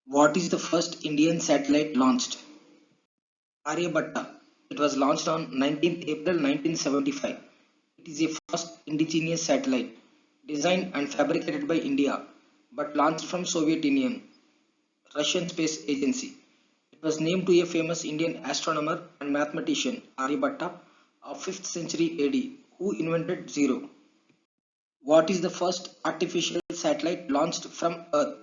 What is the first Indian satellite launched? Aryabhatta. It was launched on 19th April 1975. It is the first indigenous satellite designed and fabricated by India but launched from Soviet Union, Russian Space Agency. It was named to a famous Indian astronomer and mathematician Aryabhatta of 5th century AD who invented zero. What is the first artificial satellite launched from Earth?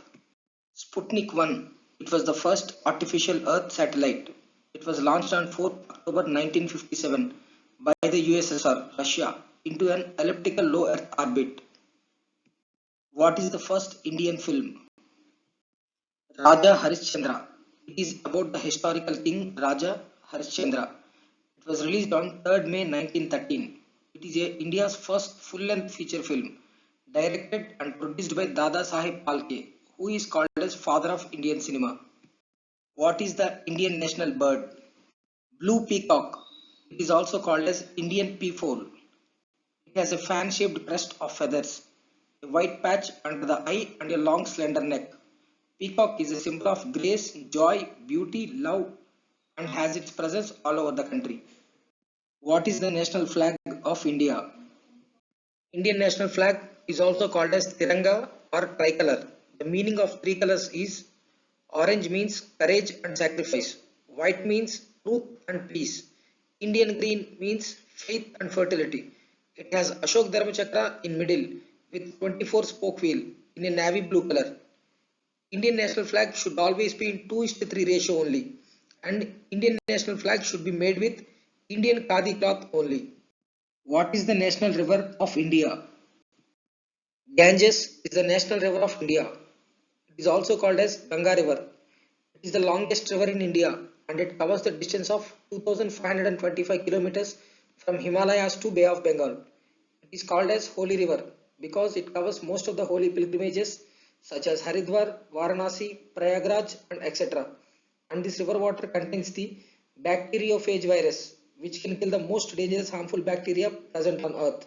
Sputnik 1. It was the first artificial Earth satellite. It was launched on 4th October 1957 by the USSR, Russia, into an elliptical low Earth orbit. What is the first Indian film? Raja Harishchandra. It is about the historical king Raja Harishchandra. It was released on 3rd May 1913. It is India's first full-length feature film, directed and produced by Dada Saheb Phalke, who is called as father of Indian cinema. What is the Indian national bird? Blue peacock. It is also called as Indian peafowl. It has a fan-shaped crest of feathers, a white patch under the eye and a long slender neck. Peacock is a symbol of grace, joy, beauty, love and has its presence all over the country. What is the national flag of India? Indian national flag is also called as Tiranga or tricolor. The meaning of three colors is: orange means courage and sacrifice, white means truth and peace, Indian green means faith and fertility. It has Ashok Dharmachakra in middle with 24 spoke wheel in a navy blue color. Indian national flag should always be in 2:3 ratio only, and Indian national flag should be made with Indian khadi cloth only. What is the national river of India? Ganges is the national river of India. It is also called as Ganga River. It is the longest river in India and it covers the distance of 2525 kilometers from Himalayas to Bay of Bengal. It is called as Holy River because it covers most of the holy pilgrimages such as Haridwar, Varanasi, Prayagraj and etc. And this river water contains the bacteriophage virus which can kill the most dangerous harmful bacteria present on earth.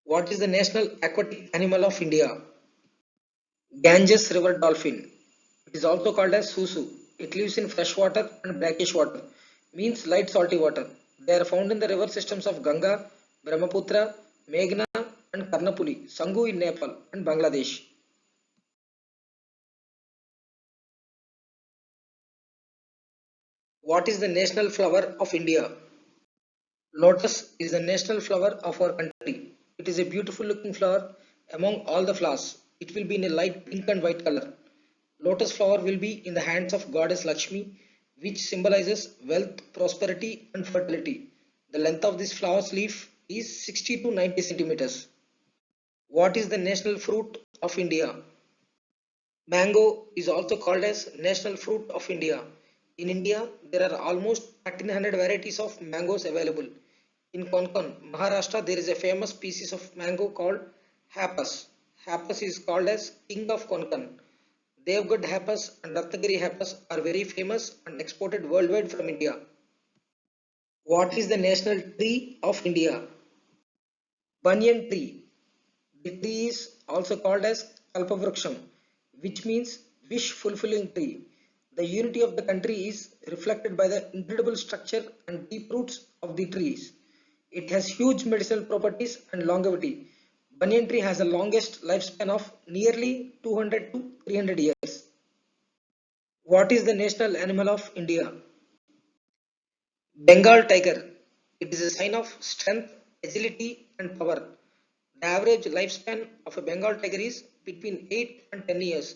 What is the national aquatic animal of India? Ganges river dolphin. It is also called as susu. It lives in fresh water and brackish water, means light salty water. They are found in the river systems of Ganga, Brahmaputra, Meghna and Karnapuli, Sangu in Nepal and Bangladesh. What is the national flower of India? Lotus is the national flower of our country. It is a beautiful looking flower among all the flowers. It will be in a light pink and white color. Lotus flower will be in the hands of goddess Lakshmi, which symbolizes wealth, prosperity and fertility. The length of this flower's leaf is 60 to 90 centimeters. What is the national fruit of India? Mango is also called as national fruit of India. In India, there are almost 1300 varieties of mangoes available. In Konkan, Maharashtra, there is a famous species of mango called Hapas. Hapas is called as King of Konkan. Devgad Hapas and Ratnagiri Hapas are very famous and exported worldwide from India. What is the national tree of India? Banyan tree. The tree is also called as Kalpavruksham, which means wish fulfilling tree. The unity of the country is reflected by the incredible structure and deep roots of the trees. It has huge medicinal properties and longevity. Banyan tree has the longest lifespan of nearly 200 to 300 years. What is the national animal of India? Bengal tiger. It is a sign of strength, agility, and power. The average lifespan of a Bengal tiger is between 8 and 10 years.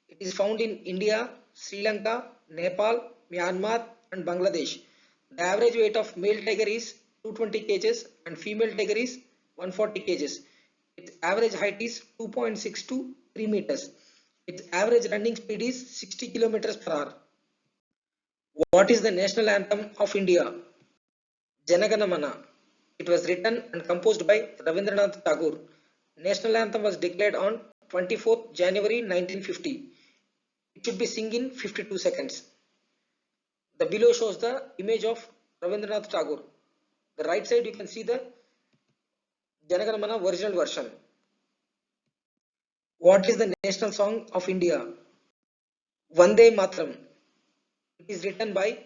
It is found in India, Sri Lanka, Nepal, Myanmar, and Bangladesh. The average weight of male tiger is 220 kgs and female tiger is 140 kgs. Its average height is 2.6 to 3 meters. Its average running speed is 60 kilometers per hour. What is the national anthem of India? Janagana Mana. It was written and composed by Rabindranath Tagore. National anthem was declared on 24th January 1950. It should be sung in 52 seconds. The below shows the image of Rabindranath Tagore. The right side you can see the Janagana Mana original version. What is the national song of India? Vande Mataram. It is written by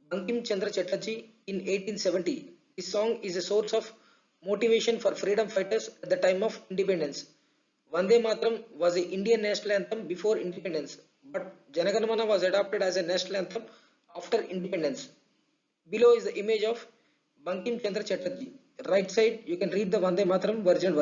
Bankim Chandra Chatterjee in 1870. This song is a source of motivation for freedom fighters at the time of independence. Vande Mataram was the Indian national anthem before independence, but Janaganamana was adopted as a national anthem after independence. Below is the image of Bankim Chandra Chatterjee. Right side, you can read the Vande Mataram version.